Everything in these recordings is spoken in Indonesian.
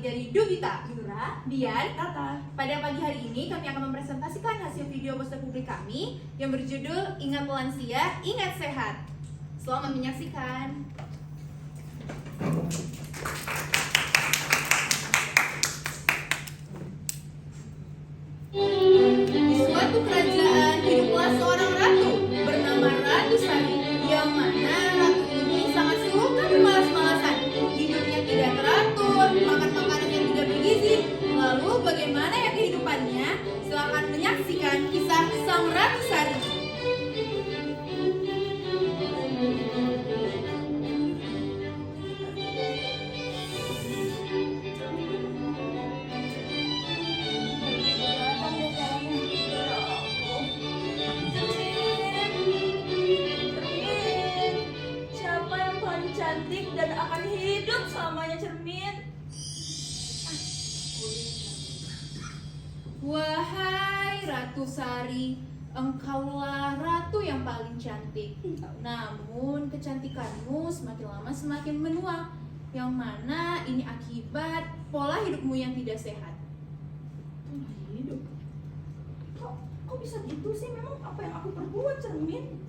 dari Dubita, Yura, Dian, Tata. Pada pagi hari ini kami akan mempresentasikan hasil video poster publik kami yang berjudul Ingat Lansia, Ingat Sehat. Selamat menyaksikan. Di suatu kerajaan hiduplah seorang ratu bernama Ratu Sari, yang mana ratu ini sangat sibuk dan bermalas-malasan. Hidupnya tidak teratur, makan makanan yang tidak bergizi. Lalu bagaimana ya kehidupannya? Silakan menyaksikan kisah sang Ratu Sari. Siapa yang paling cantik dan akan hidup selamanya, Cermin? Wahai Ratu Sari, engkaulah ratu yang paling cantik. Namun kecantikanmu semakin lama semakin menua, yang mana ini akibat pola hidupmu yang tidak sehat. Hidup. Kok bisa gitu sih? Memang apa yang aku perbuat, Cermin?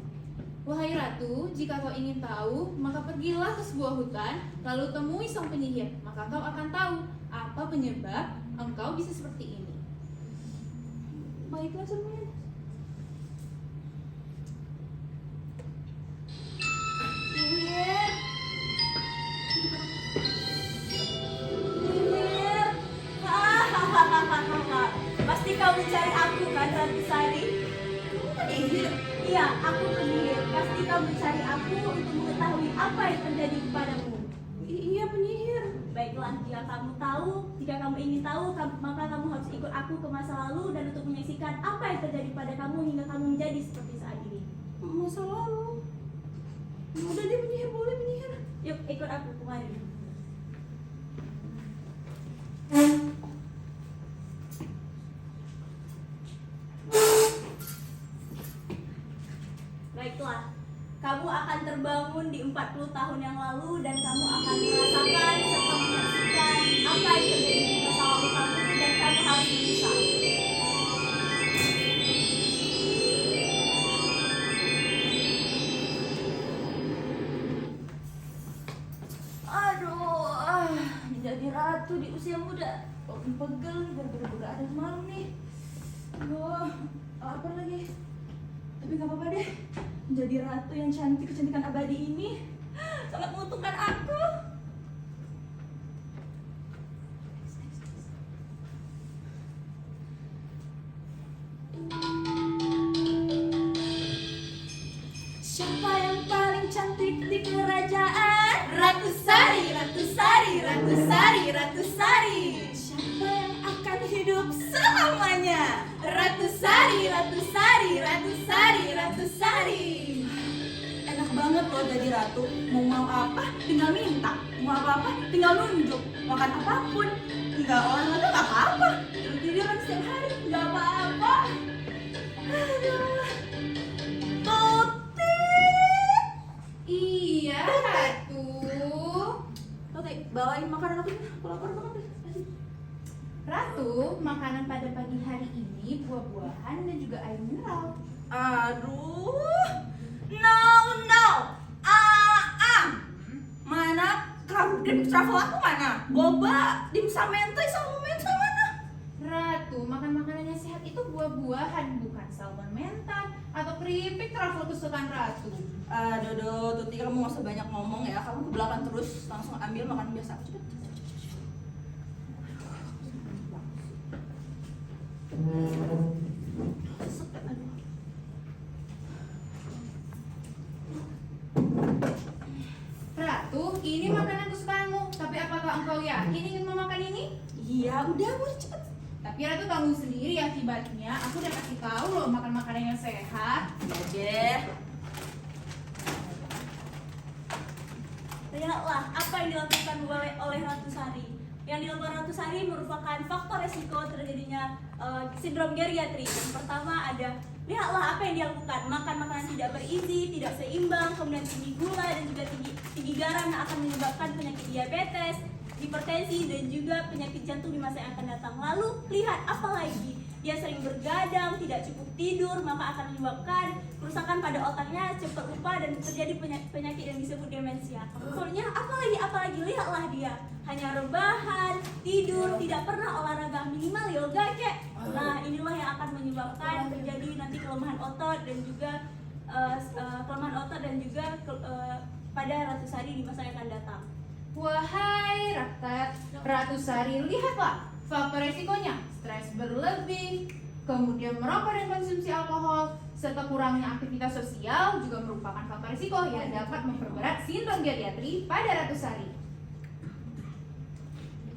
Wahai ratu, jika kau ingin tahu, maka pergilah ke sebuah hutan, lalu temui sang penyihir. Maka kau akan tahu apa penyebab engkau bisa seperti ini. Baiklah, Cermin. Penyihir. Penyihir. Hahaha. Pasti kau mencari aku kan, Ratu Sari? Kamu penyihir? Iya, aku penyihir. Pasti kau mencari aku untuk mengetahui apa yang terjadi kepadamu. Iya, penyihir. Baiklah, jika kamu tahu, jika kamu ingin tahu, maka kamu harus ikut aku ke masa lalu dan untuk menyaksikan apa yang terjadi pada kamu hingga kamu menjadi seperti saat ini. Masa lalu? Udah deh, penyihir, boleh penyihir. Yuk, ikut aku kemari. Baiklah, kamu akan terbangun di 40 tahun yang lalu dan kamu akan merasakan serta menyaksikan apa yang terjadi di masa lalu kamu dan kamu harus bisa. Aduh, menjadi ratu di usia muda. Kok pegel nih, gara-gara begadang semalam nih. Aduh, lapar lagi. Tapi gak apa-apa deh. Menjadi ratu yang cantik, kecantikan abadi ini sangat menguntungkan aku. Siapa yang paling cantik di kerajaan? Ratu Sari, Ratu Sari, Ratu Sari, Ratu Sari. Siapa yang akan hidup selamanya? Ratu Sari, Ratu Sari, Ratu Sari, Ratu Sari. Enak banget loh jadi ratu. Mau apa tinggal minta, mau apa tinggal nunjuk. Makan apapun, nggak olahraga nggak apa-apa. Tiduran setiap hari nggak apa-apa. Aduh. Tutit. Iya, Ratu. Tutit, bawain makanan aku nih. Aku lapar banget deh. Ratu, makanan pada pagi hari ini buah-buahan dan juga air mineral. Aduh. No. Mana grafik travel aku mana? Boba, dimsum mentai, salmon mentai mana? Ratu, makan makanan yang sehat itu buah-buahan, bukan salmon mentai atau keripik truffle kesukaan Ratu. Dodo, Tuti, kamu gak usah banyak ngomong ya. Kamu ke belakang terus, langsung ambil makanan biasa aku. Cepet. Aduh. Ratu, ini makanan kesukaanmu. Tapi apakah engkau yakin ingin memakan ini? Iya, udah boleh cepet. Tapi Ratu tanggung sendiri akibatnya. Aku udah kasih tahu loh makan makanan yang sehat. Ya deh. Lihatlah apa yang dilakukan oleh Ratu Sari. Yang dilakukan Ratu Sari merupakan faktor resiko terjadinya sindrom geriatri. Yang pertama ada Lihatlah apa yang dia lakukan, makan makanan tidak bergizi, tidak seimbang, kemudian tinggi gula dan juga tinggi garam yang akan menyebabkan penyakit diabetes, hipertensi dan juga penyakit jantung di masa yang akan datang. Lalu lihat apa lagi? Dia sering bergadang, tidak cukup tidur, maka akan menyebabkan kerusakan pada otaknya, cepat lupa dan terjadi penyakit yang disebut demensia. Soalnya apalagi lihatlah dia hanya rebahan, tidur, tidak pernah olahraga, minimal yoga kek. Nah, inilah yang akan menyebabkan terjadi nanti kelemahan otot dan juga pada Ratu Sari di masa yang akan datang. Wahai Ratu Sari, lihatlah faktor resikonya: stres berlebih, kemudian merokok dan konsumsi alkohol, serta kurangnya aktivitas sosial juga merupakan faktor risiko yang dapat memperberat sindrom geriatri pada Ratu Sari.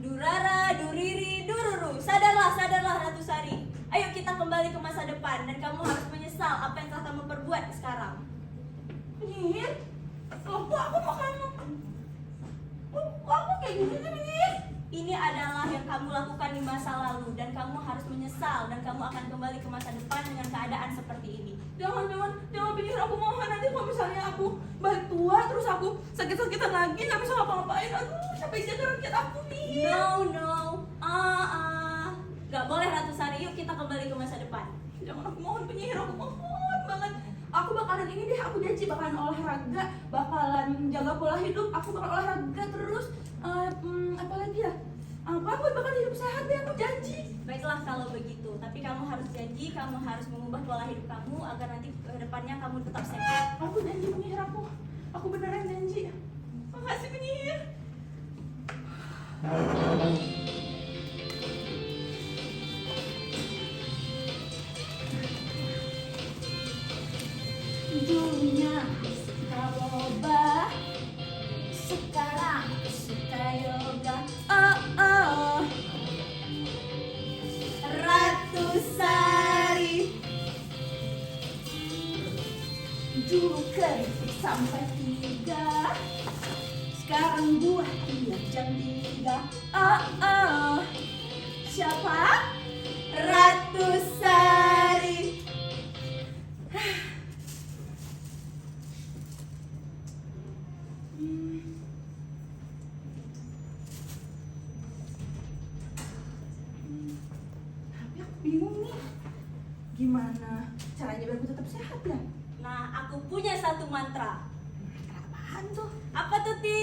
Durara, duriri, dururu, sadarlah Ratu Sari. Ayo kita kembali ke masa depan dan kamu harus menyesal apa yang telah kamu perbuat sekarang. Penyihir? Aku kayak gini penyihir? Ini adalah yang kamu lakukan di masa lalu dan kamu harus menyesal dan kamu akan kembali ke masa depan dengan keadaan seperti ini. Jangan penyihir, aku mohon. Nanti kalau misalnya aku balik tua terus aku sakit-sakitan lagi nggak bisa ngapa-ngapain, aduh siapa yang jaga rakyat aku nih? No, gak boleh Ratu Sari, yuk kita kembali ke masa depan. Jangan, aku mohon penyihir, aku mohon banget. Aku bakalan ini deh, aku janji bakalan olahraga, bakalan jaga pola hidup, aku bakal olahraga terus. Apa lagi ya? Aku bakal hidup sehat deh, aku janji. Baiklah kalau begitu, tapi kamu harus janji, kamu harus mengubah pola hidup kamu agar nanti ke depannya kamu tetap sehat. Aku janji penyihir, aku beneran janji. Makasih penyihir. Dulunya suka boba, sekarang suka yoga. Ratu Sari. Dulu kerja sampai 3, sekarang buah tiap jam 3. Siapa? Ratu Sari. Tapi aku bingung nih, gimana caranya biar aku tetap sehat ya? Nah, aku punya satu mantra. Apaan tuh? Apa tuh, Ti?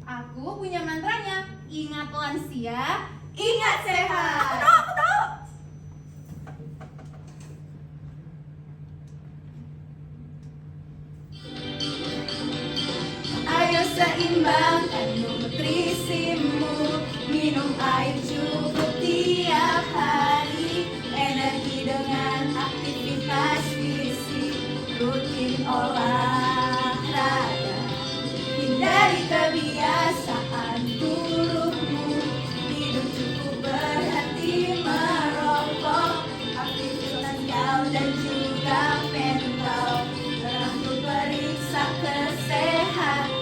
Aku punya mantranya: ingat lansia, ingat sehat. Aku tahu. Ayo seimbangkan nutrisimu, minum air cukup tiap hari, energi dengan aktivitas fisik, rutin olahraga, hindari kebiasaan burukmu, tidur cukup, berhenti merokok, aktivitas sosial dan juga mental, teratur periksa kesehatan.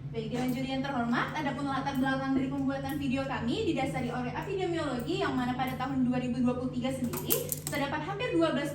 Baik, Dewan Juri yang terhormat, adapun latar belakang dari pembuatan video kami didasari oleh epidemiologi yang mana pada tahun 2023 sendiri terdapat hampir 12%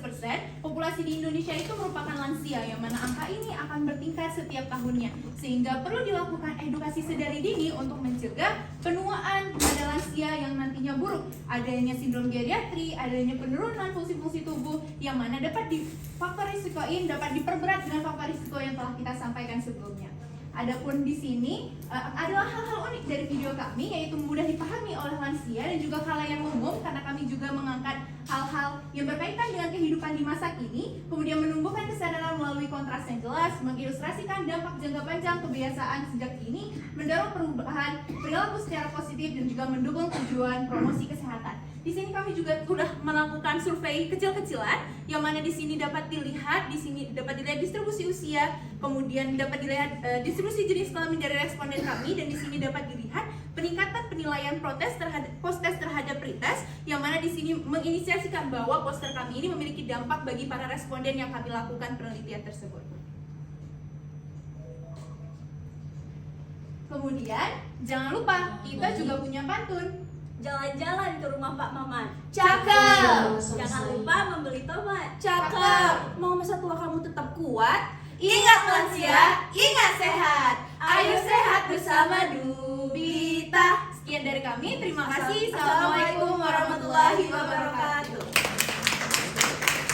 populasi di Indonesia itu merupakan lansia, yang mana angka ini akan bertingkat setiap tahunnya, sehingga perlu dilakukan edukasi sedari dini untuk mencegah penuaan pada lansia yang nantinya buruk, adanya sindrom geriatri, adanya penurunan fungsi-fungsi tubuh yang mana dapat faktor risikoin dapat diperberat dengan faktor risiko yang telah kita sampaikan sebelumnya. Adapun di sini adalah hal-hal unik dari video kami, yaitu mudah dipahami oleh lansia dan juga khalayak umum, karena kami juga mengangkat hal-hal yang berkaitan dengan kehidupan di masa kini, kemudian menumbuhkan kesadaran melalui kontras yang jelas, mengilustrasikan dampak jangka panjang kebiasaan sejak dini, mendorong perubahan perilaku secara positif dan juga mendukung tujuan promosi kesehatan. Di sini kami juga sudah melakukan survei kecil-kecilan, yang mana di sini dapat dilihat distribusi usia, kemudian dapat dilihat distribusi jenis kelamin dari responden kami, dan di sini dapat dilihat peningkatan penilaian post-test terhadap pretest, yang mana di sini menginisiasikan bahwa poster kami ini memiliki dampak bagi para responden yang kami lakukan penelitian tersebut. Kemudian jangan lupa kita juga punya pantun. jalan-jalan ke rumah Pak Mamat. Cakep. Jangan lupa membeli tomat. Cakep. Mau masa tua kamu tetap kuat? Ingat lansia, ingat sehat. Ayo sehat bersama Dubita. Sekian dari kami, terima kasih. Assalamualaikum warahmatullahi wabarakatuh.